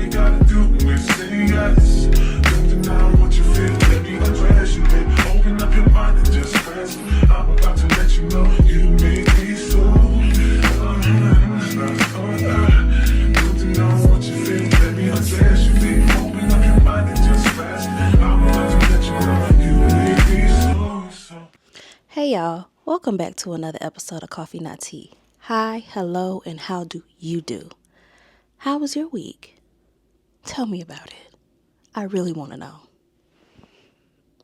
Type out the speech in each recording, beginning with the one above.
you gotta do is say yes. Don't deny what you feel, let me undress you, babe. Open up your mind and just rest. I'm about to let you know you make me so. Don't deny what you feel, let me undress you, babe. Open up your mind and just rest. I'm about to let you know you make me so. Hey y'all, welcome back to another episode of Coffee Not Tea. Hi, hello, and how do you do? How was your week? Tell me about it. I really want to know.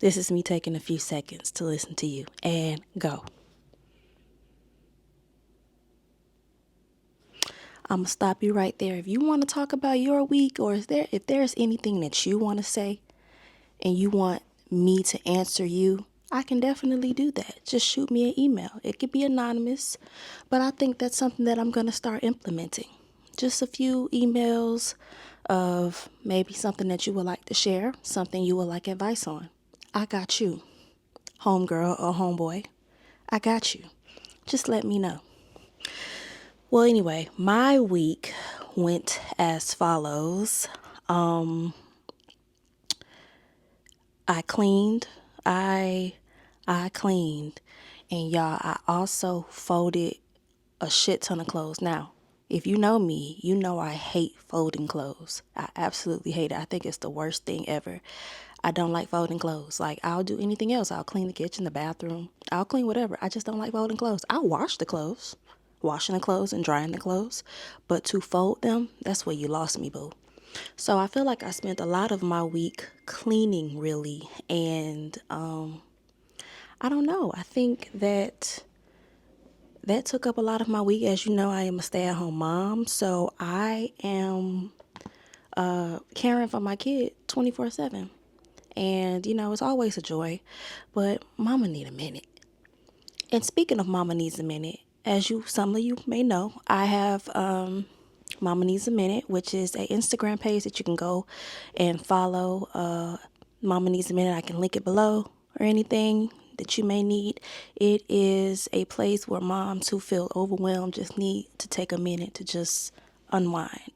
This is me taking a few seconds to listen to you and go. I'm going to stop you right there. If you want to talk about your week or if there's anything that you want to say and you want me to answer you, I can definitely do that. Just shoot me an email. It could be anonymous, but I think that's something that I'm going to start implementing. Just a few emails of maybe something that you would like to share, something you would like advice on. I got you, homegirl or homeboy. I got you. Just let me know. Well, anyway, my week went as follows. I cleaned. I cleaned. And y'all, I also folded a shit ton of clothes. Now, if you know me, you know I hate folding clothes. I absolutely hate it. I think it's the worst thing ever. I don't like folding clothes. Like, I'll do anything else. I'll clean the kitchen, the bathroom. I'll clean whatever. I just don't like folding clothes. I'll wash the clothes. Washing the clothes and drying the clothes. But to fold them, that's where you lost me, boo. So I feel like I spent a lot of my week cleaning, really. And I don't know. I think that took up a lot of my week. As you know, I am a stay-at-home mom. So I am caring for my kid 24/7. And, you know, it's always a joy. But mama need a minute. And speaking of mama needs a minute, as some of you may know, I have Mama Needs a Minute, which is an Instagram page that you can go and follow. Mama Needs a Minute. I can link it below or anything that you may need. It is a place where moms who feel overwhelmed just need to take a minute to just unwind.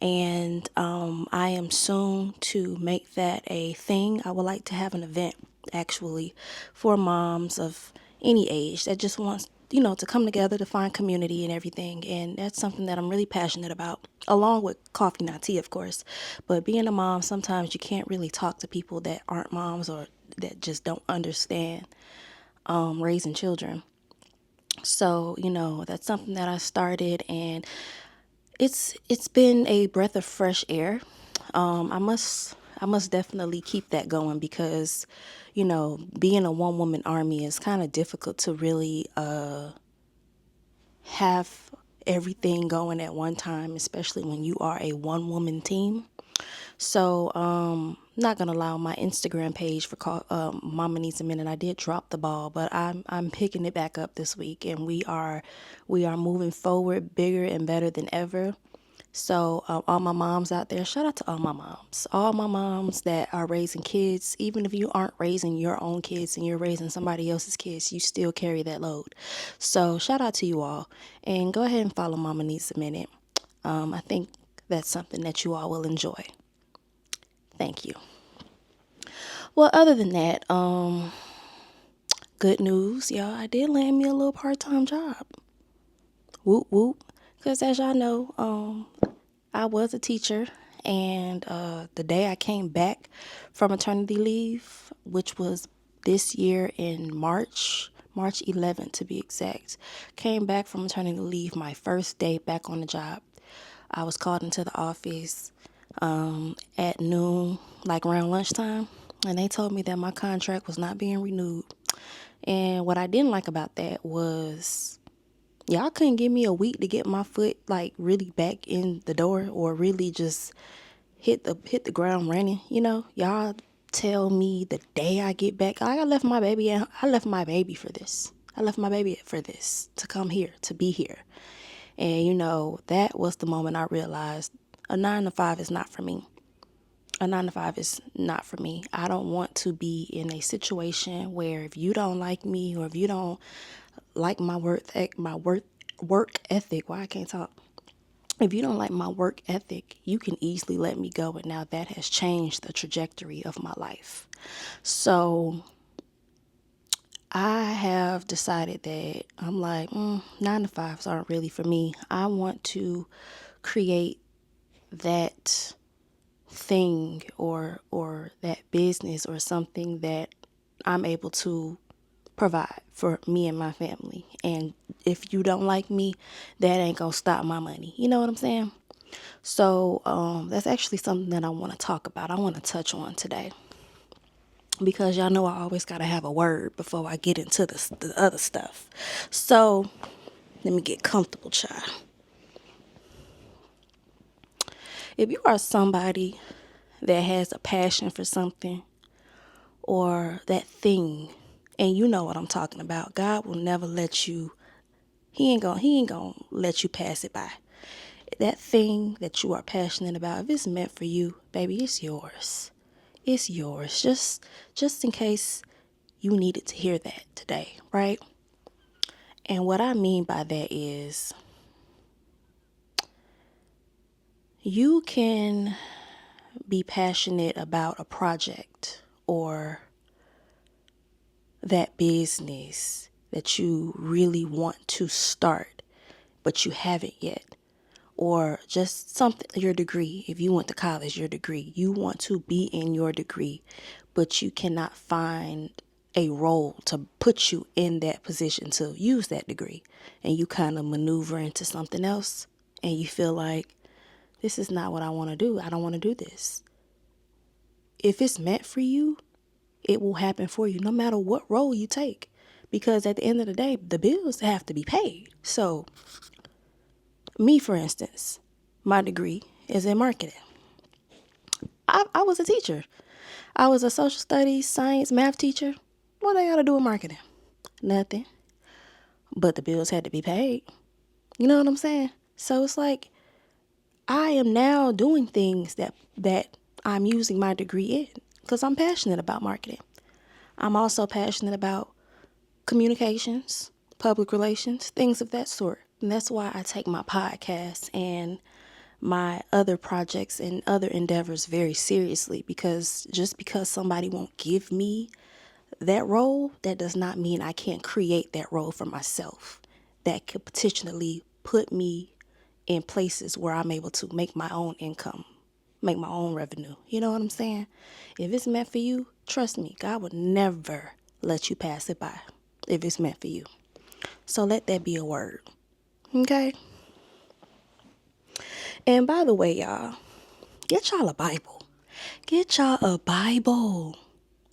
And I am soon to make that a thing. I would like to have an event, actually, for moms of any age that just wants, you know, to come together to find community and everything. And that's something that I'm really passionate about, along with coffee, not tea, of course. But being a mom, sometimes you can't really talk to people that aren't moms or that just don't understand raising children. So, you know, that's something that I started, and it's been a breath of fresh air. I must definitely keep that going because, you know, being a one woman army is kind of difficult to really have everything going at one time, especially when you are a one woman team. So, not gonna lie, on my Instagram page for Mama Needs a Minute, I did drop the ball, but I'm picking it back up this week, and we are moving forward bigger and better than ever. So, all my moms out there, shout out to all my moms that are raising kids. Even if you aren't raising your own kids and you're raising somebody else's kids, you still carry that load. So, shout out to you all, and go ahead and follow Mama Needs a Minute. I think that's something that you all will enjoy. Thank you. Well, other than that, good news, y'all. I did land me a little part-time job. Whoop, whoop. Because as y'all know, I was a teacher. And the day I came back from maternity leave, which was this year in March 11th to be exact, came back from maternity leave, my first day back on the job. I was called into the office at noon, like around lunchtime, and they told me that my contract was not being renewed. And what I didn't like about that was y'all couldn't give me a week to get my foot like really back in the door or really just hit the ground running. You know, y'all tell me the day I get back. I left my baby for this. I left my baby for this, to come here, to be here. And, you know, that was the moment I realized a 9 to 5 is not for me. A 9 to 5 is not for me. I don't want to be in a situation where if you don't like me or if you don't like my work ethic, why I can't talk, If you don't like my work ethic, you can easily let me go. And now that has changed the trajectory of my life. So I have decided that I'm like, 9 to 5s aren't really for me. I want to create that thing or that business or something that I'm able to provide for me and my family. And if you don't like me, that ain't gonna stop my money. You know what I'm saying? So that's actually something that I want to talk about. I want to touch on today. Because y'all know I always got to have a word before I get into the other stuff. So let me get comfortable, child. If you are somebody that has a passion for something or that thing, and you know what I'm talking about, God will never let you, he ain't gonna let you pass it by. That thing that you are passionate about, if it's meant for you, baby, it's yours. It's yours. Just in case you needed to hear that today, right? And what I mean by that is you can be passionate about a project or that business that you really want to start, but you haven't yet. Or just something, your degree. If you went to college, your degree. You want to be in your degree, but you cannot find a role to put you in that position to use that degree. And you kind of maneuver into something else. And you feel like, this is not what I want to do. I don't want to do this. If it's meant for you, it will happen for you no matter what role you take. Because at the end of the day, the bills have to be paid. So, me, for instance, my degree is in marketing. I was a teacher. I was a social studies, science, math teacher. What I got to do with marketing? Nothing. But the bills had to be paid. You know what I'm saying? So it's like I am now doing things that I'm using my degree in because I'm passionate about marketing. I'm also passionate about communications, public relations, things of that sort. And that's why I take my podcast and my other projects and other endeavors very seriously, because just because somebody won't give me that role, that does not mean I can't create that role for myself that could potentially put me in places where I'm able to make my own income, make my own revenue. You know what I'm saying? If it's meant for you, trust me, God would never let you pass it by if it's meant for you. So let that be a word. Okay? And by the way, y'all, get y'all a Bible. Get y'all a Bible.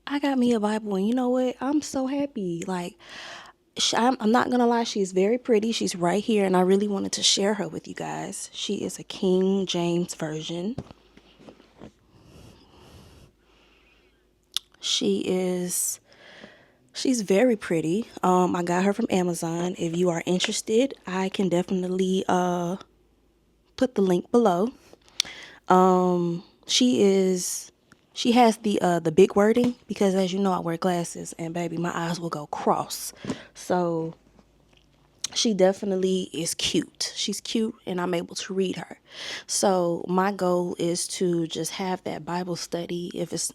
I got me a Bible, and you know what? I'm so happy. Like, I'm not going to lie, she's very pretty. She's right here, and I really wanted to share her with you guys. She is a King James Version. She's very pretty. I got her from Amazon. If you are interested, I can definitely put the link below. She has the big wording because, as you know, I wear glasses and baby, my eyes will go cross. So she definitely is cute. She's cute and I'm able to read her. So my goal is to just have that Bible study if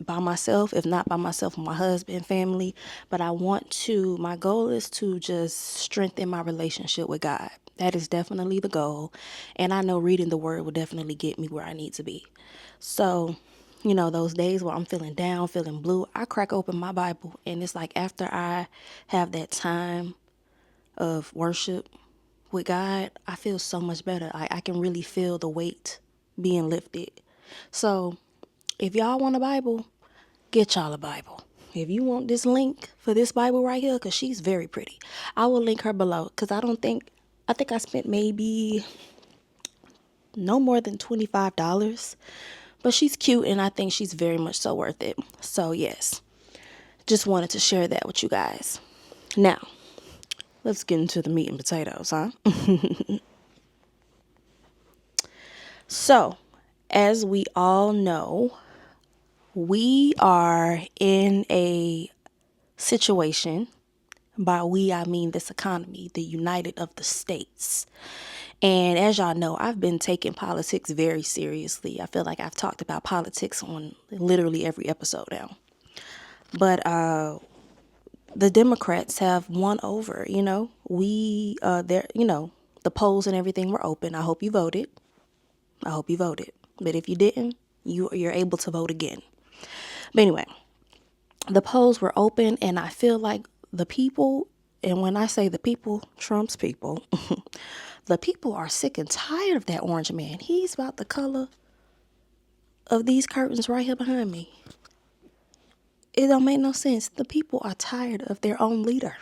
by myself, if not by myself, with my husband, family. But my goal is to just strengthen my relationship with God. That is definitely the goal. And I know reading the word will definitely get me where I need to be. So, those days where I'm feeling down, feeling blue, I crack open my Bible. And it's like after I have that time of worship with God, I feel so much better. I can really feel the weight being lifted. So if y'all want a Bible, get y'all a Bible. If you want this link for this Bible right here, because she's very pretty, I will link her below. Because I think I spent maybe no more than $25. But she's cute and I think she's very much so worth it. So yes, just wanted to share that with you guys. Now, let's get into the meat and potatoes, huh? So, as we all know, we are in a situation, by we I mean this economy, the United of the States. And as y'all know, I've been taking politics very seriously. I feel like I've talked about politics on literally every episode now. But the Democrats have won over, the polls and everything were open. I hope you voted. But if you didn't, you're able to vote again. But anyway, the polls were open, and I feel like the people, and when I say the people, Trump's people, the people are sick and tired of that orange man. He's about the color of these curtains right here behind me. It don't make no sense. The people are tired of their own leader.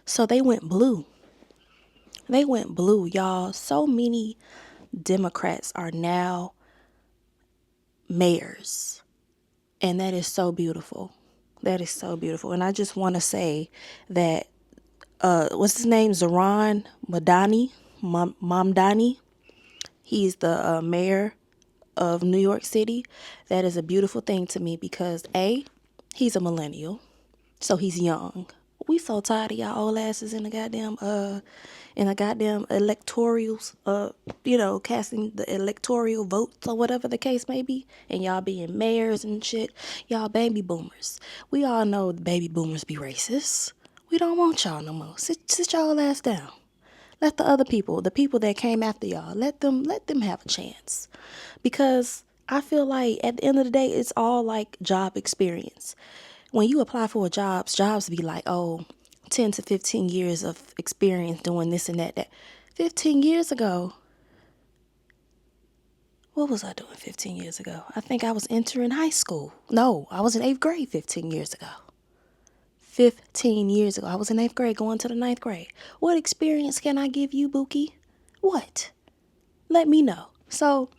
So they went blue. They went blue, y'all. So many Democrats are now mayors. And that is so beautiful. That is so beautiful. And I just want to say that, what's his name? Zohran Mamdani. He's the mayor of New York City. That is a beautiful thing to me because he's a millennial. So he's young. We so tired of y'all old asses in the goddamn electorals, casting the electoral votes or whatever the case may be, and y'all being mayors and shit. Y'all baby boomers. We all know the baby boomers be racist. We don't want y'all no more. Sit y'all ass down. Let the other people, the people that came after y'all, let them have a chance. Because I feel like at the end of the day, it's all like job experience. When you apply for jobs be like, 10 to 15 years of experience doing this and that. 15 years ago, what was I doing 15 years ago? I think I was entering high school. No, I was in 8th grade 15 years ago. 15 years ago, I was in 8th grade going to the 9th grade. What experience can I give you, Bookie? What? Let me know. So,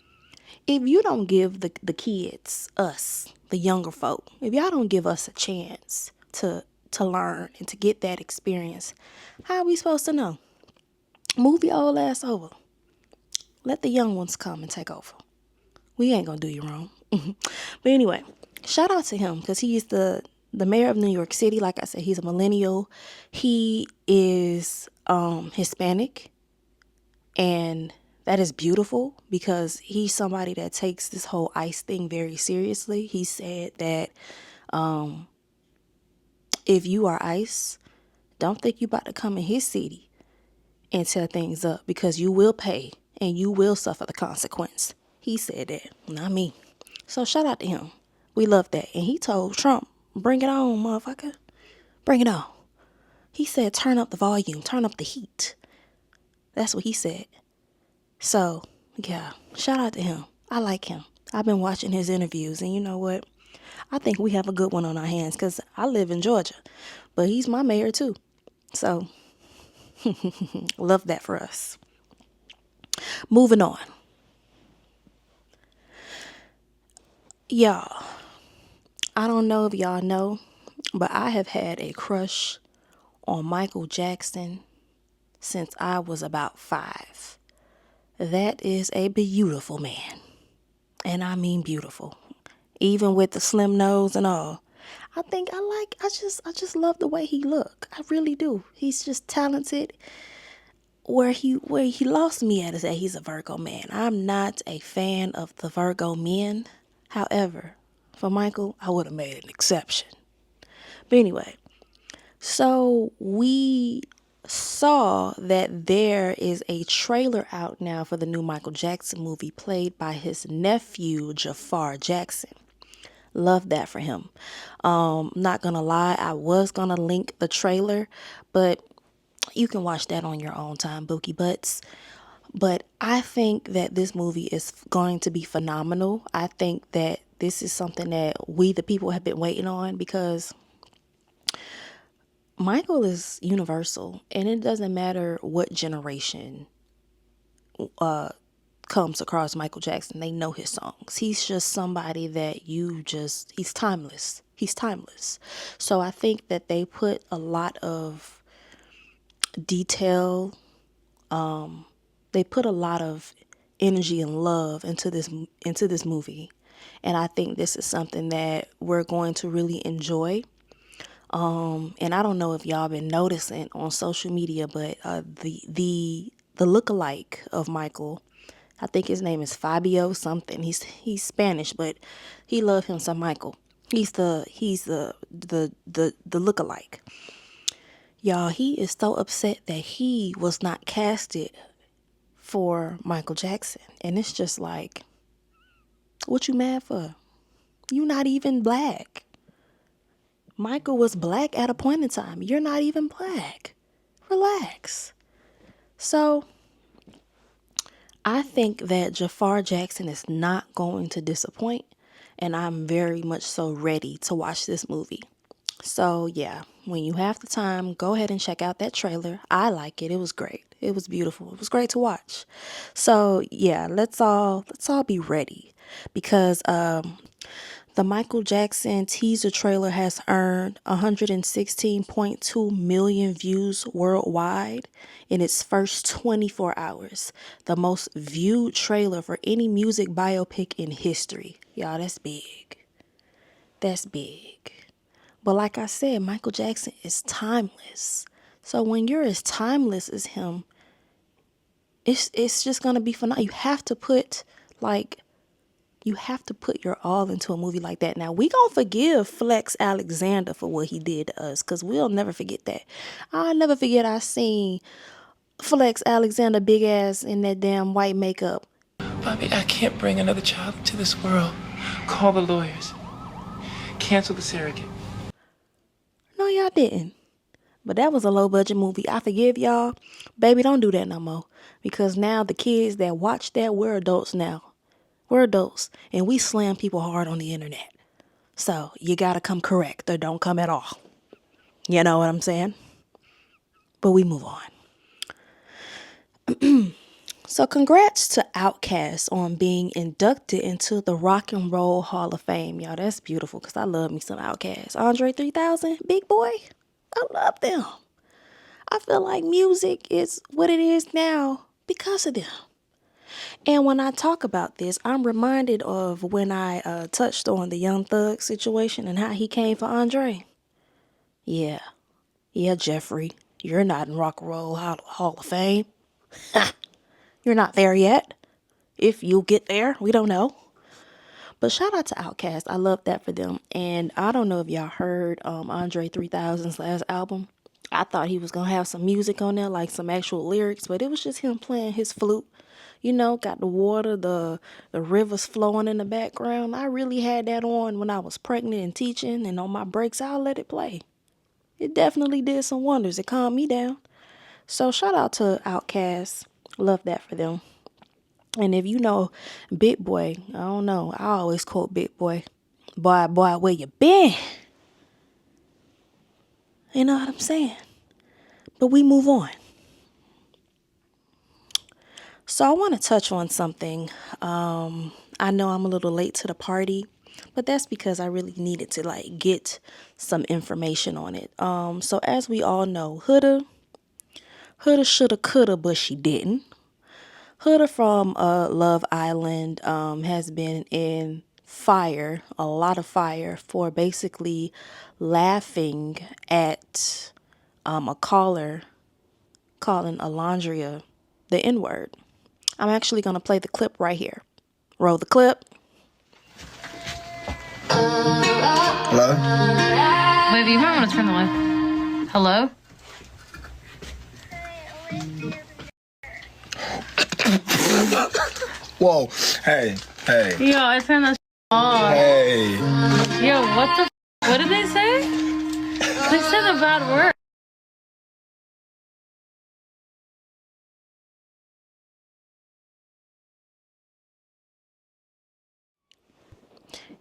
if you don't give the kids, us, the younger folk, if y'all don't give us a chance to learn and to get that experience, how are we supposed to know? Move your old ass over. Let the young ones come and take over. We ain't gonna do you wrong. But anyway, shout out to him because he is the mayor of New York City. Like I said, he's a millennial. He is Hispanic, and that is beautiful because he's somebody that takes this whole ICE thing very seriously. He said that if you are ICE, don't think you about to come in his city and tear things up because you will pay and you will suffer the consequence. He said that, not me. So shout out to him. We love that. And he told Trump, bring it on, motherfucker. Bring it on. He said, turn up the volume, turn up the heat. That's what he said. So, yeah, shout out to him. I like him. I've been watching his interviews, and you know what? I think we have a good one on our hands because I live in Georgia, but he's my mayor too. So, love that for us. Moving on. Y'all, I don't know if y'all know, but I have had a crush on Michael Jackson since I was about 5. That is a beautiful man. And I mean beautiful. Even with the slim nose and all. I just love the way he look. I really do. He's just talented. Where he lost me at is that he's a Virgo man. I'm not a fan of the Virgo men. However, for Michael, I would have made an exception. But anyway, so we saw that there is a trailer out now for the new Michael Jackson movie played by his nephew, Jafar Jackson. Love that for him. Not gonna lie, I was gonna link the trailer, but you can watch that on your own time, Bookie Butts. But I think that this movie is going to be phenomenal. I think that this is something that we, the people, have been waiting on because Michael is universal, and it doesn't matter what generation comes across Michael Jackson. They know his songs. He's just somebody that he's timeless. He's timeless. So I think that they put a lot of detail, they put a lot of energy and love into this movie. And I think this is something that we're going to really enjoy. And I don't know if y'all been noticing on social media, but the the lookalike of Michael. I think his name is Fabio something. He's Spanish, but he loved him some Michael. He's the lookalike. Y'all, he is so upset that he was not casted for Michael Jackson. And it's just like, what you mad for? You not even black. Michael was black at a point in time. You're not even black. Relax. So I think that Jafar Jackson is not going to disappoint, and I'm very much so ready to watch this movie. So yeah, when you have the time, go ahead and check out that trailer. I like it. It was great. It was beautiful. It was great to watch. So yeah, let's all be ready because the Michael Jackson teaser trailer has earned 116.2 million views worldwide in its first 24 hours. The most viewed trailer for any music biopic in history. Y'all, that's big. That's big. But like I said, Michael Jackson is timeless. So when you're as timeless as him, it's just going to be phenomenal. You have to put your all into a movie like that. Now, we gonna forgive Flex Alexander for what he did to us, because we'll never forget that. I'll never forget I seen Flex Alexander big ass in that damn white makeup. Bobby, I can't bring another child into this world. Call the lawyers. Cancel the surrogate. No, y'all didn't. But that was a low budget movie. I forgive y'all. Baby, don't do that no more. Because now the kids that watch that, we're adults now. We're adults. And we slam people hard on the internet. So you gotta come correct or don't come at all. You know what I'm saying? But we move on. So congrats to Outcast on being inducted into the Rock and Roll Hall of Fame. Y'all, that's beautiful because I love me some Outcast. Andre 3000, big boy. I love them. I feel like music is what it is now because of them. And when I talk about this, I'm reminded of when I touched on the Young Thug situation and how he came for Andre. Yeah, Jeffrey, you're not in Rock and Roll Hall of Fame. You're not there yet. If you get there, we don't know. But shout out to Outkast. I love that for them. And I don't know if y'all heard Andre 3000's last album. I thought he was going to have some music on there, like some actual lyrics, but it was just him playing his flute. You know, got the water, the rivers flowing in the background. I really had that on when I was pregnant and teaching, and on my breaks, I'll let it play. It definitely did some wonders. It calmed me down. So shout out to Outkast. Love that for them. And if you know Big Boy, I don't know. I always quote Big Boy. Boy, where you been? You know what I'm saying? But we move on. So I want to touch on something. I know I'm a little late to the party, but that's because I really needed to get some information on it. So as we all know, Huda, shoulda, coulda, but she didn't. Huda from Love Island has been in fire, a lot of fire, for basically laughing at a caller calling Olandria the N-word. I'm actually going to play the clip right here. Roll the clip. Hello? Baby, you might want to turn the light. Hello? Whoa. Hey. Yo, I turned that off. Hey. Yo, what did they say? They said a bad word.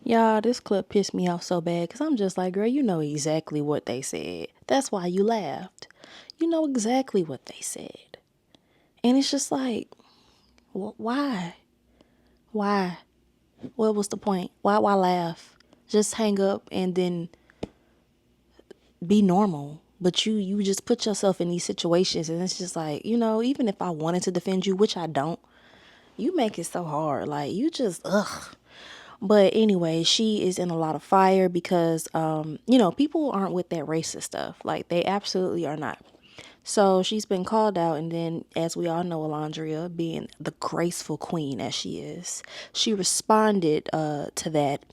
Y'all, this clip pissed me off so bad because I'm just like, girl, you know exactly what they said. That's why you laughed. You know exactly what they said. And it's just like, why? Why? What was the point? Why laugh? Just hang up and then be normal. But you just put yourself in these situations and it's just like, even if I wanted to defend you, which I don't, you make it so hard. Like, you just, ugh. But anyway, she is in a lot of fire because, people aren't with that racist stuff. Like, they absolutely are not. So she's been called out, and then, as we all know, Alondria, being the graceful queen as she is, she responded to that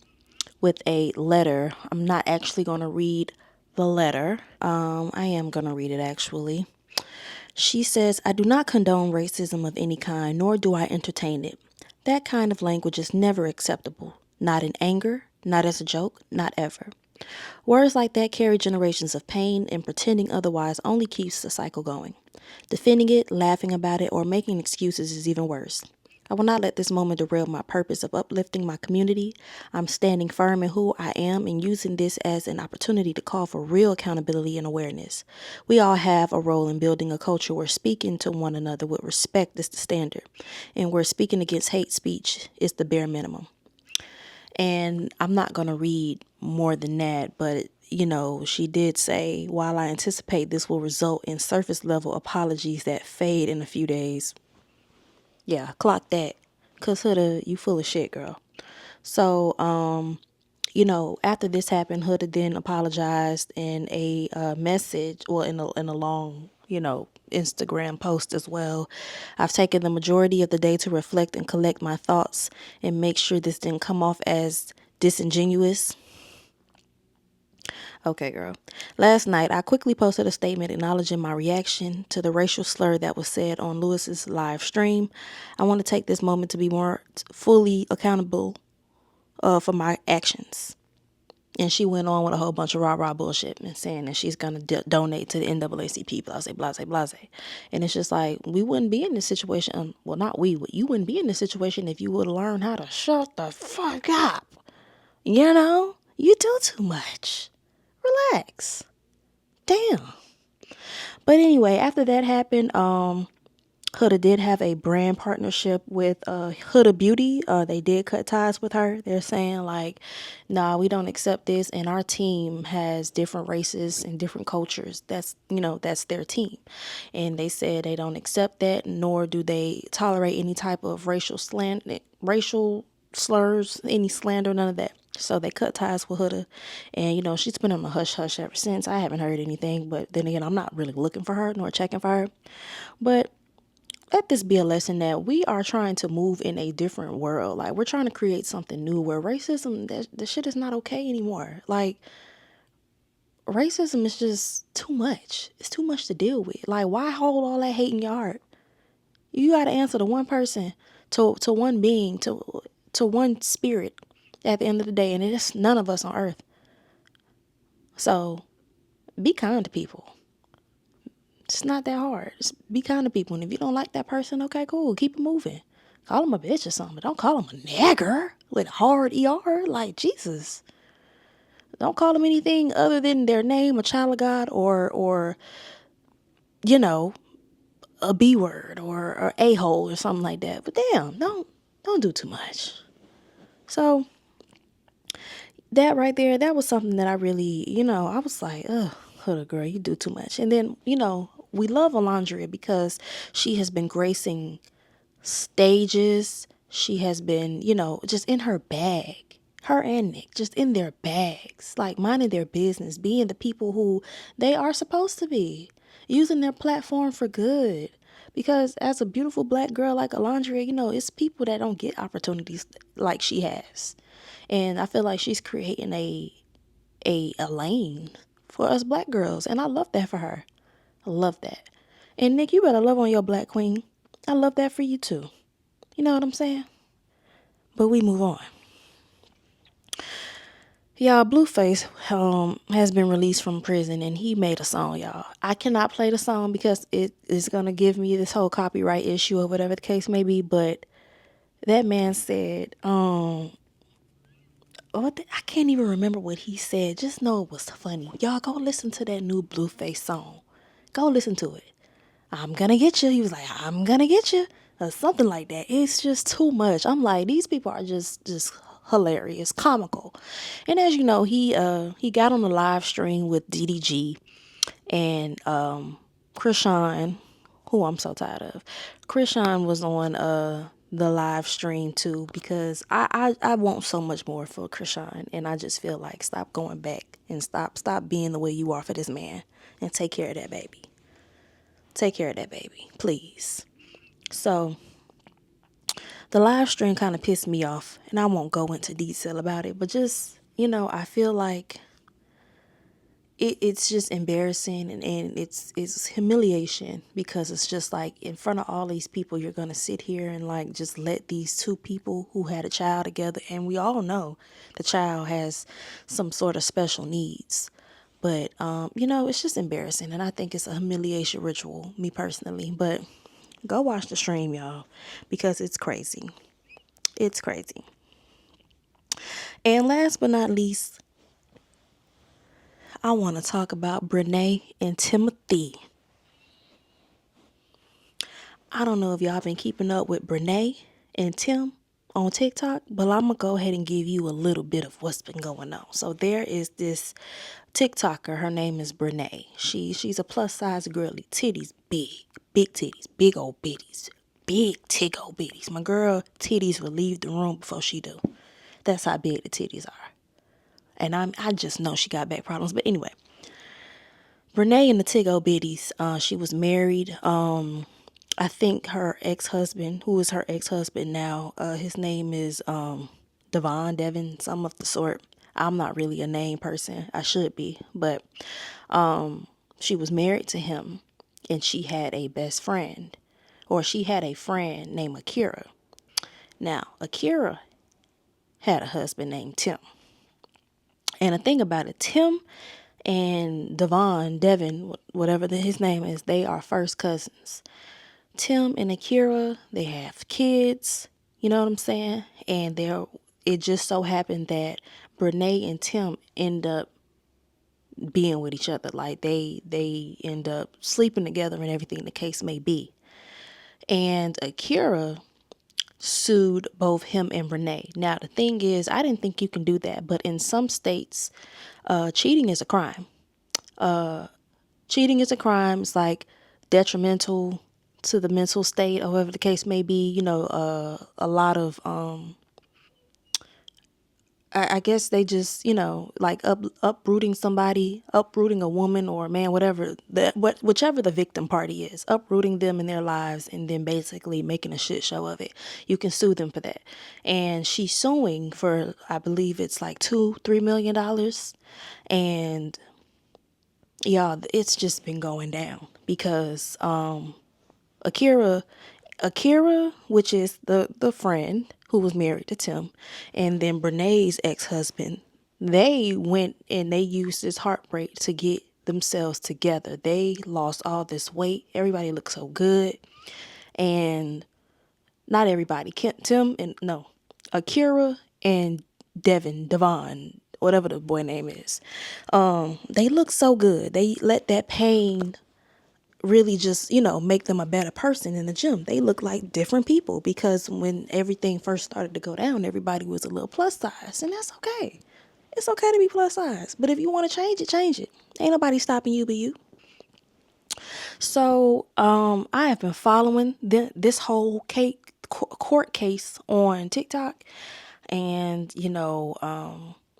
with a letter. I'm not actually going to read the letter. I am going to read it actually. She says, I do not condone racism of any kind, nor do I entertain it. That kind of language is never acceptable. Not in anger, not as a joke, not ever. Words like that carry generations of pain, and pretending otherwise only keeps the cycle going. Defending it, laughing about it, or making excuses is even worse. I will not let this moment derail my purpose of uplifting my community. I'm standing firm in who I am and using this as an opportunity to call for real accountability and awareness. We all have a role in building a culture where speaking to one another with respect is the standard, and where speaking against hate speech is the bare minimum. And I'm not going to read more than that, but she did say, while I anticipate this will result in surface level apologies that fade in a few days. Yeah, clock that. Cause Huda, you full of shit, girl. So, after this happened, Huda then apologized in a message, well, in a long, Instagram post as well. I've taken the majority of the day to reflect and collect my thoughts and make sure this didn't come off as disingenuous. Okay, girl. Last night, I quickly posted a statement acknowledging my reaction to the racial slur that was said on Lewis's live stream. I want to take this moment to be more fully accountable for my actions. And she went on with a whole bunch of rah-rah bullshit and saying that she's going to donate to the NAACP, blase. And it's just like, we wouldn't be in this situation. Well, not we, you wouldn't be in this situation if you would have learned how to shut the fuck up. You do too much. Relax. Damn. But anyway, after that happened, Huda did have a brand partnership with Huda Beauty. They did cut ties with her. They're saying like, nah, we don't accept this, and our team has different races and different cultures. That's their team. And they said they don't accept that, nor do they tolerate any type of racial slurs, any slander, none of that. So they cut ties with Huda, and she's been on a hush hush ever since. I haven't heard anything, but then again, I'm not really looking for her nor checking for her. But let this be a lesson that we are trying to move in a different world. Like, we're trying to create something new where racism, that shit is not okay anymore. Like, racism is just too much. It's too much to deal with. Like, why hold all that hate in your heart? You got to answer to one person, to one being, to one spirit at the end of the day, and it's none of us on earth. So be kind to people. It's not that hard. Just be kind to people. And if you don't like that person, okay, cool. Keep it moving. Call them a bitch or something. Don't call them a nigger with hard ER. Like, Jesus. Don't call them anything other than their name, a child of God, or a B word or a-hole or something like that. But damn, don't do too much. So that right there, that was something that I really, I was like, ugh, Huda girl, you do too much. And then, we love Alondria because she has been gracing stages. She has been, just in her bag. Her and Nick, just in their bags, like minding their business, being the people who they are supposed to be, using their platform for good. Because as a beautiful black girl like Alondria, it's people that don't get opportunities like she has. And I feel like she's creating a lane for us black girls. And I love that for her. I love that. And Nick, you better love on your black queen. I love that for you too. You know what I'm saying? But we move on. Y'all, Blueface has been released from prison, and he made a song, y'all. I cannot play the song because it is going to give me this whole copyright issue or whatever the case may be, but that man said, I can't even remember what he said. Just know it was funny. Y'all, go listen to that new Blueface song. Go listen to it. I'm going to get you. He was like, I'm going to get you. Or something like that. It's just too much. I'm like, these people are just hilarious, comical. And as you know, he got on the live stream with DDG and Krishan, who I'm so tired of. Krishan was on the live stream too, because I want so much more for Krishan, and I just feel like stop going back and stop being the way you are for this man and take care of that baby. Take care of that baby, please. So the live stream kind of pissed me off, and I won't go into detail about it, but just, I feel like it's just embarrassing, and it's humiliation, because it's just like, in front of all these people, you're going to sit here and like just let these two people who had a child together, and we all know the child has some sort of special needs. But, it's just embarrassing, and I think it's a humiliation ritual, me personally. But go watch the stream, y'all, because it's crazy. It's crazy. And last but not least, I want to talk about Brene and Timothy. I don't know if y'all been keeping up with Brene and Tim on TikTok, but I'm going to go ahead and give you a little bit of what's been going on. So there is this TikToker. Her name is Brene. She's a plus size girly. Titties big titties, big old bitties, big tig old bitties. My girl titties will leave the room before she do. That's how big the titties are. And I just know she got back problems. But anyway, Brene and the tig old bitties. She was married. I think her ex-husband, who is her ex-husband now, his name is Devin, some of the sort. I'm not really a name person. I should be. But she was married to him, and she had a best friend, or she had a friend named Akira. Now, Akira had a husband named Tim. And the thing about it, Tim and Devin, whatever his name is, they are first cousins. Tim and Akira, they have kids, you know what I'm saying? And it just so happened that Brene and Tim end up being with each other. Like they end up sleeping together and everything the case may be. And Akira sued both him and Brene. Now, the thing is, I didn't think you can do that, but in some states, cheating is a crime. Cheating is a crime. It's like detrimental to the mental state, or whatever the case may be. A lot of I guess they just, like uprooting a woman or a man, whichever the victim party is, uprooting them in their lives and then basically making a shit show of it. You can sue them for that. And she's suing for, I believe it's like $2-3 million. And y'all, it's just been going down because Akira, which is the friend who was married to Tim, and then Brene's ex-husband, they went and they used this heartbreak to get themselves together. They lost all this weight. Everybody looked so good. And not everybody. Akira and Devon, whatever the boy name is. They look so good. They let that pain really just, make them a better person in the gym. They look like different people, because when everything first started to go down, everybody was a little plus size, and that's okay. It's okay to be plus size, but if you want to change it, change it. Ain't nobody stopping you but you. So I have been following this whole court case on TikTok, and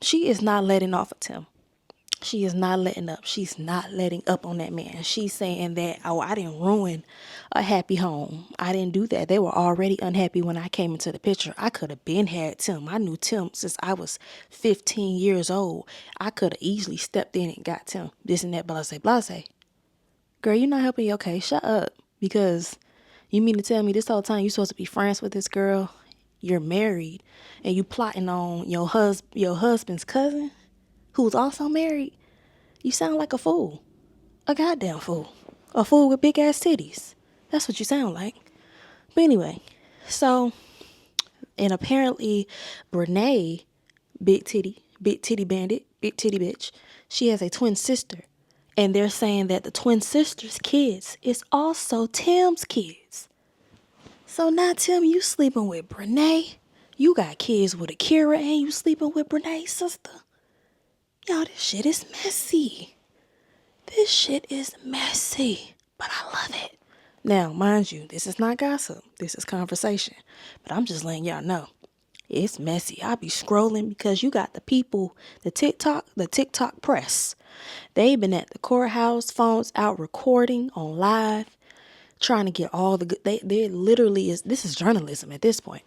she is not letting off at Tim. She is not letting up. She's not letting up on that man. She's saying that, I didn't ruin a happy home. I didn't do that. They were already unhappy when I came into the picture. I could have been had Tim. I knew Tim since I was 15 years old. I could have easily stepped in and got Tim. This and that, blase. Girl, you're not helping your case. Shut up. Because you mean to tell me this whole time you're supposed to be friends with this girl? You're married and you plotting on your husband's cousin, who's also married? You sound like a fool. A goddamn fool. A fool with big ass titties. That's what you sound like. But anyway, so, and apparently Brene, big titty bandit, big titty bitch, she has a twin sister. And they're saying that the twin sister's kids is also Tim's kids. So now, Tim, you sleeping with Brene. You got kids with Akira, and you sleeping with Brene's sister. Y'all, this shit is messy. This shit is messy, but I love it. Now, mind you, this is not gossip. This is conversation. But I'm just letting y'all know. It's messy. I be scrolling because you got the people, the TikTok press. They've been at the courthouse, phones out recording on live. trying to get all the good. They literally is. This is journalism at this point.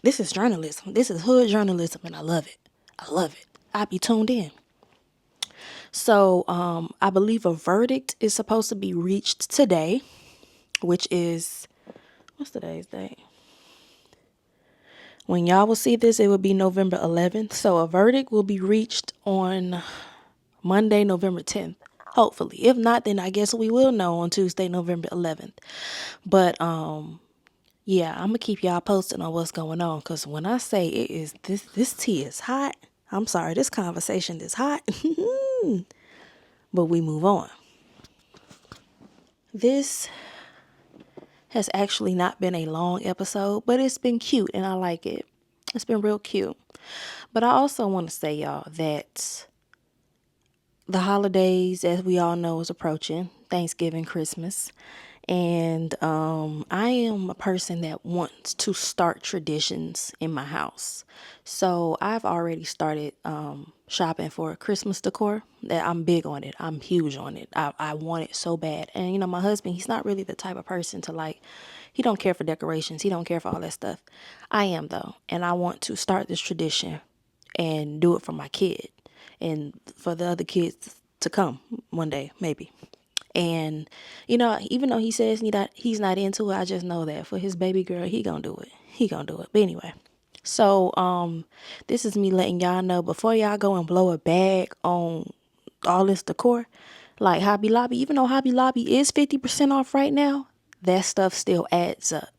This is journalism. This is hood journalism, and I love it. I love it. I be tuned in. So I believe a verdict is supposed to be reached today, which is, what's today's date? When y'all will see this, it will be November 11th. So a verdict will be reached on Monday, November 10th. Hopefully. If not, then I guess we will know on Tuesday, November 11th. But yeah, I'm gonna keep y'all posted on what's going on. Cause when I say it is this tea is hot. I'm sorry, this conversation is hot. But we move on. This has actually not been a long episode, but it's been cute and I like it. It's been real cute. But I also want to say, y'all, that the holidays, as we all know, is approaching. Thanksgiving, Christmas. And I am a person that wants to start traditions in my house. So I've already started shopping for Christmas decor. That I'm big on it. I'm huge on it. I want it so bad. And, you know, my husband, he's not really the type of person to like, he don't care for decorations. He don't care for all that stuff. I am, though. And I want to start this tradition and do it for my kid and for the other kids to come one day, maybe. And, you know, even though he says he's not into it, I just know that for his baby girl, he gonna do it. He gonna do it. But anyway, so this is me letting y'all know before y'all go and blow a bag on all this decor, like Hobby Lobby, even though Hobby Lobby is 50% off right now, that stuff still adds up.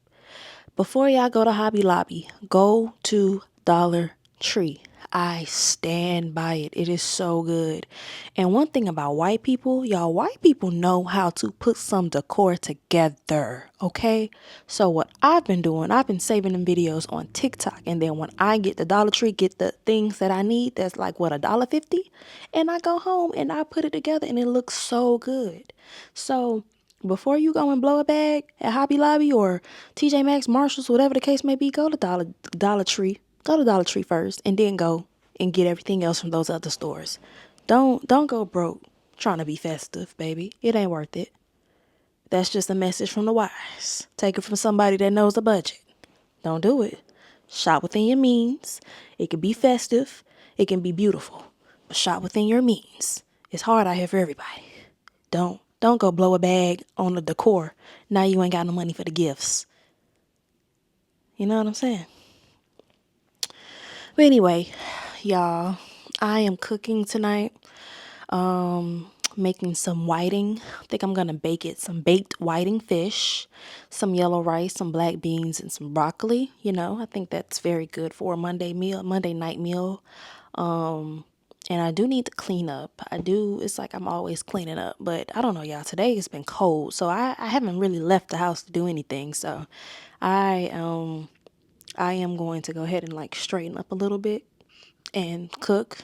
Before y'all go to Hobby Lobby, go to Dollar Tree. I stand by it. It is so good. And one thing about white people, y'all, white people know how to put some decor together, okay? So what I've been doing, I've been saving them videos on TikTok. And then when I get the Dollar Tree, get the things that I need, that's like, what, $1.50? And I go home and I put it together and it looks so good. So before you go and blow a bag at Hobby Lobby or TJ Maxx, Marshalls, whatever the case may be, go to Dollar Tree. Go to Dollar Tree first and then go and get everything else from those other stores. Don't go broke trying to be festive, baby. It ain't worth it. That's just a message from the wise. Take it from somebody that knows the budget. Don't do it. Shop within your means. It can be festive. It can be beautiful. But shop within your means. It's hard out here for everybody. Don't go blow a bag on the decor. Now you ain't got no money for the gifts. You know what I'm saying? But anyway, y'all, I am cooking tonight. Making some whiting. I think I'm gonna bake it. Some baked whiting fish, some yellow rice, some black beans, and some broccoli. You know, I think that's very good for a Monday night meal. And I do need to clean up. It's like I'm always cleaning up, but I don't know, y'all. Today it's been cold, so I haven't really left the house to do anything. So I am going to go ahead and like straighten up a little bit and cook.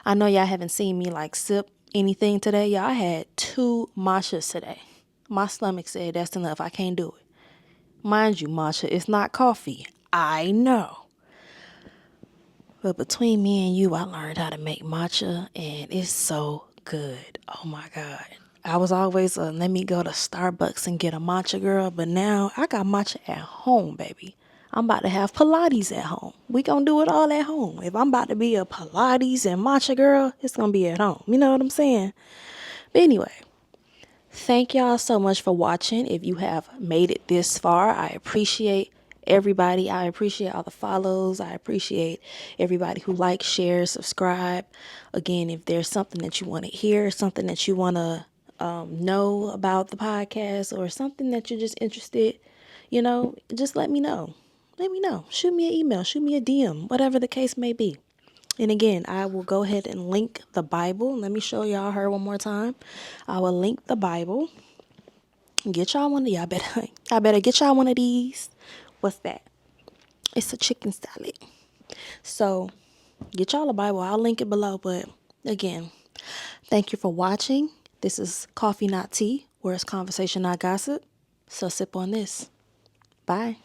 I know y'all haven't seen me like sip anything today. Y'all, I had 2 matchas today. My stomach said that's enough. I can't do it. Mind you, matcha is not coffee. I know. But between me and you, I learned how to make matcha and it's so good. Oh my God. I was always let me go to Starbucks and get a matcha girl, but now I got matcha at home, baby. I'm about to have Pilates at home. We gonna do it all at home. If I'm about to be a Pilates and matcha girl, it's gonna be at home. You know what I'm saying? But anyway, thank y'all so much for watching. If you have made it this far, I appreciate everybody. I appreciate all the follows. I appreciate everybody who likes, shares, subscribe. Again, if there's something that you want to hear, something that you want to know about the podcast, or something that you're just interested, you know, just let me know. Let me know. Shoot me an email. Shoot me a DM. Whatever the case may be. And again, I will go ahead and link the Bible. Let me show y'all her one more time. I will link the Bible. Get y'all one of y'all better. I better get y'all one of these. What's that? It's a chicken salad. So get y'all a Bible. I'll link it below. But again, thank you for watching. This is Coffee Not Tea, where it's conversation not gossip. So sip on this. Bye.